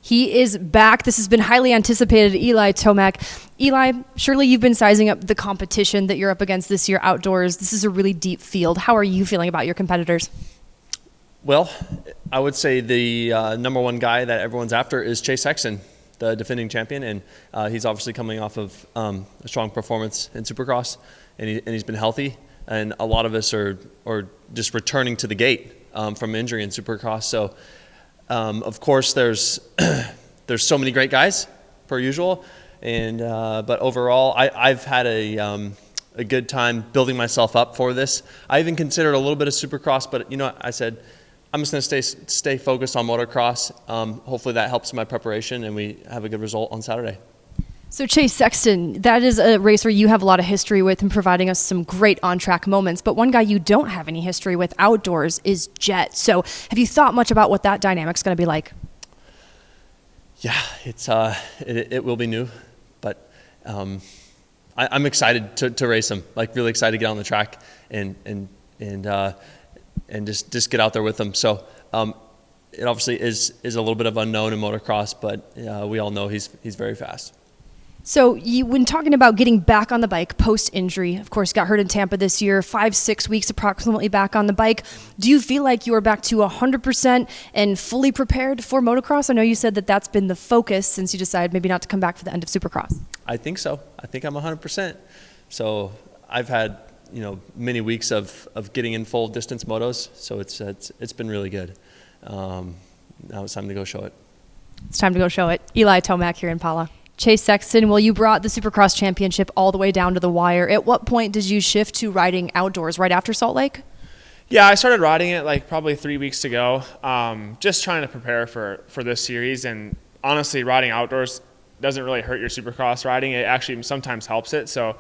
He is back. This has been highly anticipated. Eli Tomac. Eli, surely you've been sizing up the competition that you're up against this year outdoors. This is a really deep field. How are you feeling about your competitors? Well, I would say the number one guy that everyone's after is Sexton, the defending champion, and he's obviously coming off of a strong performance in Supercross, and he's been healthy. And a lot of us are just returning to the gate from injury in Supercross. So, of course, there's so many great guys per usual, and but overall, I've had a good time building myself up for this. I even considered a little bit of Supercross, but I said I'm just going to stay focused on motocross. Hopefully that helps my preparation, and we have a good result on Saturday. So Sexton, that is a racer you have a lot of history with and providing us some great on-track moments. But one guy you don't have any history with outdoors is Jet. So have you thought much about what that dynamic's going to be like? Yeah, it will be new, but I'm excited to race him. Like really excited to get on the track and just get out there with him. So it obviously is a little bit of unknown in motocross, but we all know he's very fast. So when talking about getting back on the bike post-injury, of course, got hurt in Tampa this year, 5-6 weeks approximately back on the bike. Do you feel like you are back to 100% and fully prepared for motocross? I know you said that that's been the focus since you decided maybe not to come back for the end of Supercross. I think so. I think I'm 100%. So I've had many weeks of getting in full distance motos, so it's been really good. Now it's time to go show it. It's time to go show it. Eli Tomac here in Pala. Sexton, well, you brought the Supercross championship all the way down to the wire. At what point did you shift to riding outdoors, right after Salt Lake? Yeah, I started riding it like probably 3 weeks ago, just trying to prepare for this series. And honestly, riding outdoors doesn't really hurt your Supercross riding. It actually sometimes helps it. So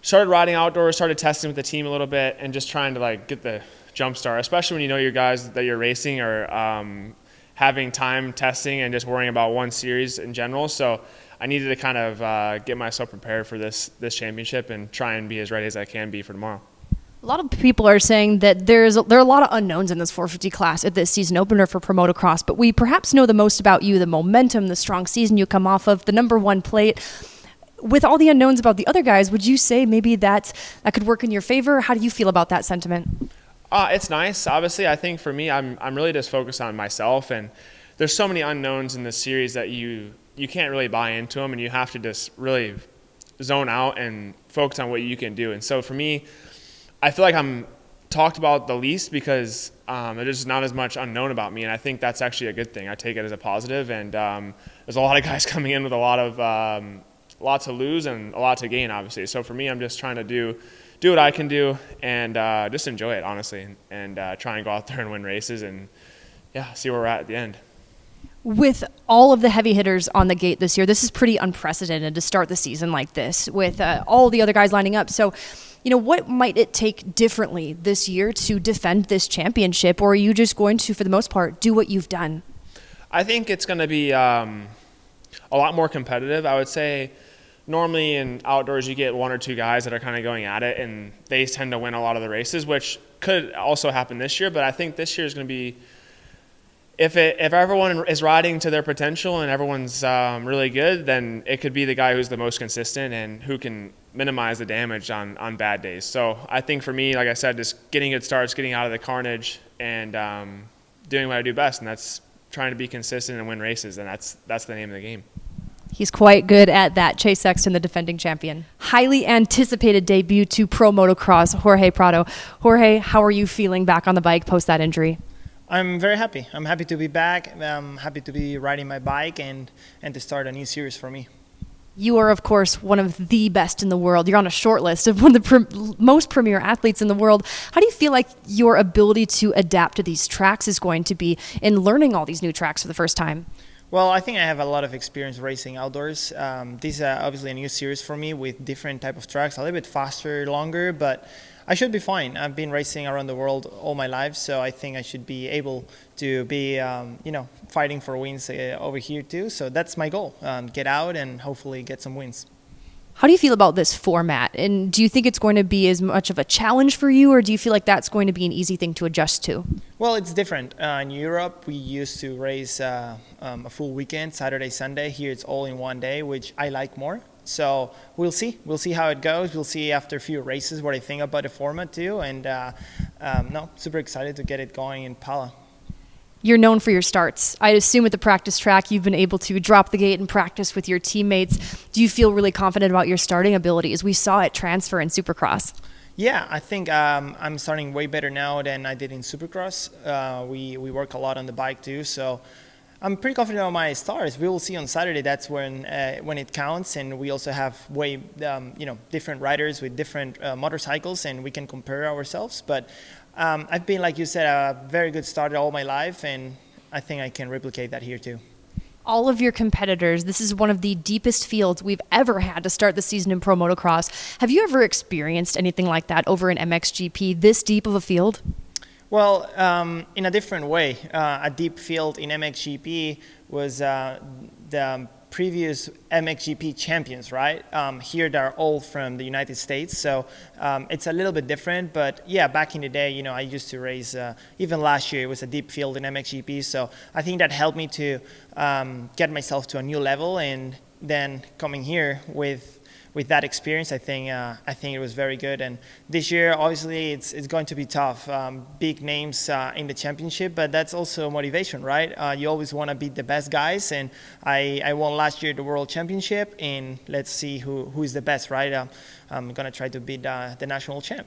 started riding outdoors, started testing with the team a little bit, and just trying to get the jump start, especially when you know your guys that you're racing are having time testing and just worrying about one series in general. So I needed to kind of get myself prepared for this championship and try and be as ready as I can be for tomorrow. A lot of people are saying that there are a lot of unknowns in this 450 class at this season opener for Pro Motocross, but we perhaps know the most about you, the momentum, the strong season you come off of, the #1 plate. With all the unknowns about the other guys, would you say maybe that could work in your favor? How do you feel about that sentiment? It's nice. Obviously, I think for me, I'm really just focused on myself, and there's so many unknowns in this series that you can't really buy into them, and you have to just really zone out and focus on what you can do. And so for me, I feel like I'm talked about the least because there's not as much unknown about me, and I think that's actually a good thing. I take it as a positive, and there's a lot of guys coming in with a lot to lose and a lot to gain, obviously. So for me, I'm just trying to do what I can do and just enjoy it, honestly, and try and go out there and win races and, see where we're at the end. With all of the heavy hitters on the gate this year, this is pretty unprecedented to start the season like this with all the other guys lining up. So, what might it take differently this year to defend this championship, or are you just going to, for the most part, do what you've done? I think it's going to be a lot more competitive. I would say normally in outdoors you get one or two guys that are kind of going at it, and they tend to win a lot of the races, which could also happen this year. But I think this year is going to be, if everyone is riding to their potential and everyone's really good, then it could be the guy who's the most consistent and who can minimize the damage on bad days. So I think for me, like I said, just getting good starts, getting out of the carnage, and doing what I do best, and that's trying to be consistent and win races, and that's the name of the game. He's quite good at that. Sexton, the defending champion. Highly anticipated debut to Pro Motocross, Jorge Prado. Jorge, how are you feeling back on the bike post that injury? I'm very happy. I'm happy to be back. I'm happy to be riding my bike and to start a new series for me. You are, of course, one of the best in the world. You're on a short list of one of the most premier athletes in the world. How do you feel like your ability to adapt to these tracks is going to be in learning all these new tracks for the first time? Well, I think I have a lot of experience racing outdoors. This is obviously a new series for me with different type of tracks, a little bit faster, longer, but I should be fine. I've been racing around the world all my life, so I think I should be able to be, fighting for wins over here too. So that's my goal: get out and hopefully get some wins. How do you feel about this format? And do you think it's going to be as much of a challenge for you, or do you feel like that's going to be an easy thing to adjust to? Well, it's different. In Europe, we used to race a full weekend, Saturday, Sunday. Here it's all in one day, which I like more. So we'll see. We'll see how it goes. We'll see after a few races what I think about the format too. And no, super excited to get it going in Pala. You're known for your starts. I assume at the practice track you've been able to drop the gate and practice with your teammates. Do you feel really confident about your starting abilities? We saw it transfer in Supercross. Yeah, I think I'm starting way better now than I did in Supercross. We work a lot on the bike too, so I'm pretty confident on my stars. We will see on Saturday. That's when it counts, and we also have way different riders with different motorcycles, and we can compare ourselves. But I've been, like you said, a very good starter all my life, and I think I can replicate that here too. All of your competitors, this is one of the deepest fields we've ever had to start the season in Pro Motocross. Have you ever experienced anything like that over in MXGP, this deep of a field? Well, in a different way. A deep field in MXGP was the previous MXGP champions, right? Here they're all from the United States, so it's a little bit different. But yeah, back in the day, I used to race, even last year, it was a deep field in MXGP, so I think that helped me to get myself to a new level. And then coming here with that experience, I think it was very good. And this year, obviously, it's going to be tough. Big names in the championship, but that's also motivation, right? You always want to beat the best guys, and I won last year the World Championship, and let's see who is the best, right? I'm going to try to beat the national champ.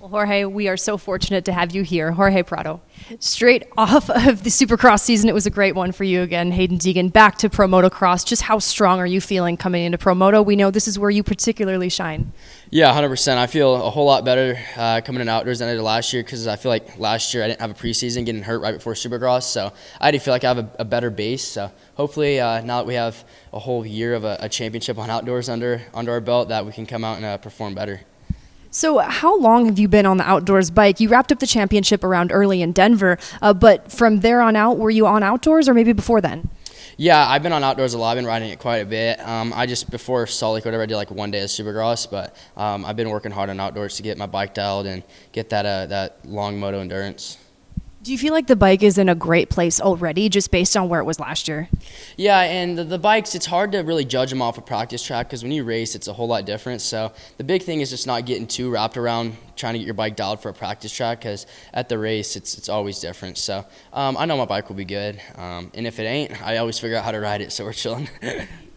Well, Jorge, we are so fortunate to have you here. Jorge Prado. Straight off of the Supercross season, it was a great one for you again, Hayden Deegan. Back to Pro Motocross. Just how strong are you feeling coming into Pro Moto? We know this is where you particularly shine. Yeah, 100%. I feel a whole lot better coming in outdoors than I did last year, because I feel like last year I didn't have a preseason, getting hurt right before Supercross. So I already feel like I have a better base. So hopefully now that we have a whole year of a championship on outdoors under our belt, that we can come out and perform better. So how long have you been on the outdoors bike? You wrapped up the championship around early in Denver, but from there on out, were you on outdoors or maybe before then? Yeah, I've been on outdoors a lot. I've been riding it quite a bit. I just, before Salt Lake, whatever, I did like one day of Supercross, but I've been working hard on outdoors to get my bike dialed and get that long moto endurance. Do you feel like the bike is in a great place already, just based on where it was last year? Yeah, and the bikes, it's hard to really judge them off a practice track, because when you race, it's a whole lot different. So the big thing is just not getting too wrapped around trying to get your bike dialed for a practice track, because at the race, it's always different. So I know my bike will be good, and if it ain't, I always figure out how to ride it, so we're chilling.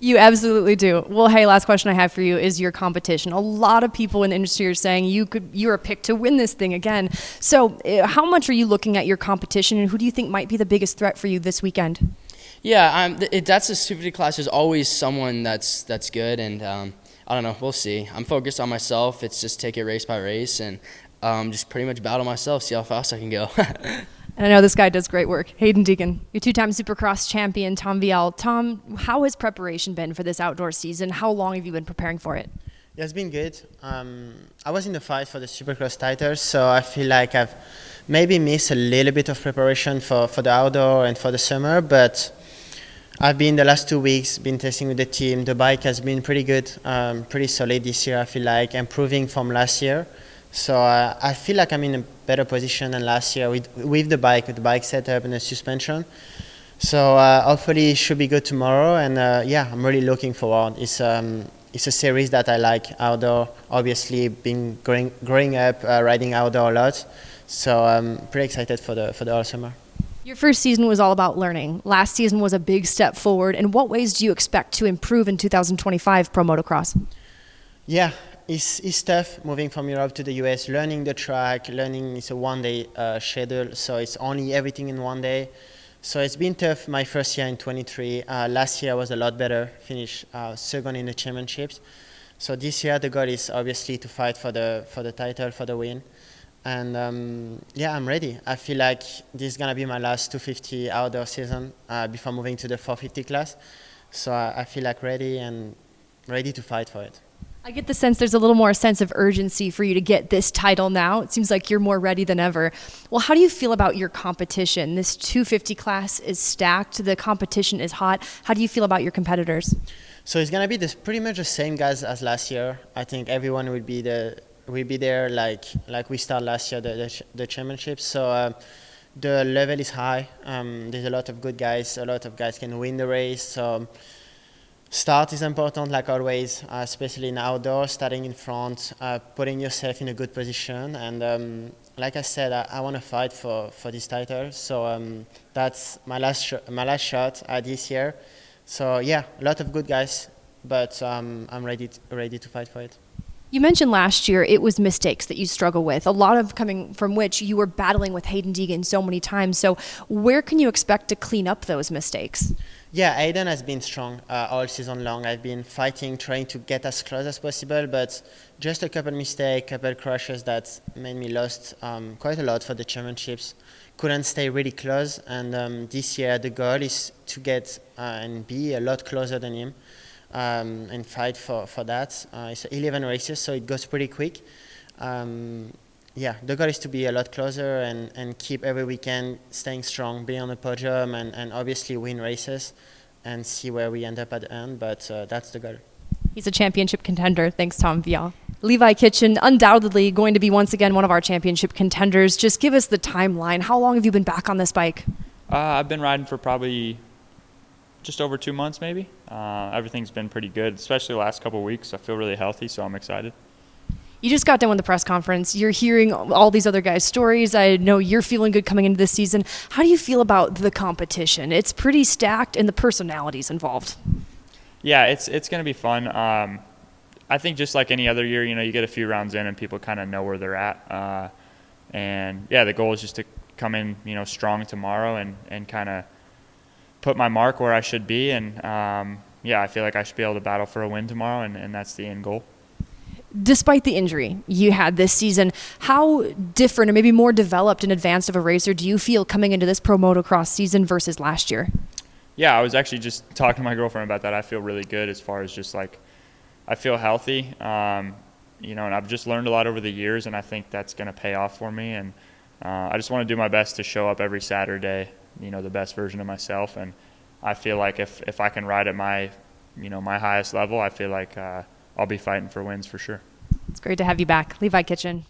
You absolutely do. Well, hey, last question I have for you is your competition. A lot of people in the industry are saying you're a pick to win this thing again. So how much are you looking at your competition, and who do you think might be the biggest threat for you this weekend? Yeah, that's a 250 class. There's always someone that's good, and I don't know. We'll see. I'm focused on myself. It's just take it race by race, and just pretty much battle myself, see how fast I can go. And I know this guy does great work. Hayden Deegan, your two-time Supercross champion, Tom Vial. Tom, how has preparation been for this outdoor season? How long have you been preparing for it? Yeah, it's been good. I was in the fight for the Supercross title, so I feel like I've maybe missed a little bit of preparation for the outdoor and for the summer, but I've been the last 2 weeks, been testing with the team. The bike has been pretty good, pretty solid this year, I feel like, improving from last year. So I feel like I'm in a better position than last year with the bike setup and the suspension. So hopefully it should be good tomorrow. And yeah, I'm really looking forward. It's a series that I like, outdoor. Obviously, been growing up riding outdoor a lot. So I'm pretty excited for the whole summer. Your first season was all about learning. Last season was a big step forward. In what ways do you expect to improve in 2025 Pro Motocross? Yeah. It's tough moving from Europe to the US, learning the track, it's a one-day schedule, so it's only everything in one day. So it's been tough my first year in 23. Last year was a lot better, finished second in the championships. So this year the goal is obviously to fight for the title, for the win. And yeah, I'm ready. I feel like this is going to be my last 250 outdoor season before moving to the 450 class. So I feel like ready to fight for it. I get the sense there's a little more sense of urgency for you to get this title now. It seems like you're more ready than ever. Well, how do you feel about your competition? This 250 class is stacked. The competition is hot. How do you feel about your competitors? So it's gonna be pretty much the same guys as last year. I think everyone will be there like we started last year, the championships. So the level is high. There's a lot of good guys. A lot of guys can win the race. So start is important, like always, especially in outdoor, starting in front, putting yourself in a good position. And like I said, I want to fight for this title. So that's my last shot this year. So yeah, a lot of good guys, but I'm ready to fight for it. You mentioned last year it was mistakes that you struggle with, a lot of coming from which you were battling with Hayden Deegan so many times. So where can you expect to clean up those mistakes? Yeah, Hayden has been strong all season long. I've been fighting, trying to get as close as possible, but just a couple mistakes, couple crashes that made me lost quite a lot for the championships. Couldn't stay really close, and this year the goal is to get and be a lot closer than him and fight for that. It's 11 races, so it goes pretty quick. Yeah, the goal is to be a lot closer and keep every weekend staying strong, be on the podium, and obviously win races and see where we end up at the end, but that's the goal. He's a championship contender. Thanks, Tom Vial. Levi Kitchen, undoubtedly going to be once again one of our championship contenders. Just give us the timeline. How long have you been back on this bike? I've been riding for probably just over 2 months maybe. Everything's been pretty good, especially the last couple of weeks. I feel really healthy, so I'm excited. You just got done with the press conference. You're hearing all these other guys' stories. I know you're feeling good coming into this season. How do you feel about the competition? It's pretty stacked and the personalities involved. Yeah, it's going to be fun. I think just like any other year, you get a few rounds in and people kind of know where they're at. And yeah, the goal is just to come in, strong tomorrow and kind of put my mark where I should be. And yeah, I feel like I should be able to battle for a win tomorrow, and that's the end goal. Despite the injury you had this season, how different or maybe more developed and advanced of a racer do you feel coming into this pro motocross season versus last year? Yeah, I was actually just talking to my girlfriend about that. I feel really good as far as just like I feel healthy, and I've just learned a lot over the years, and I think that's going to pay off for me. And I just want to do my best to show up every Saturday, the best version of myself. And I feel like if I can ride at my highest level, I feel like I'll be fighting for wins for sure. It's great to have you back. Levi Kitchen.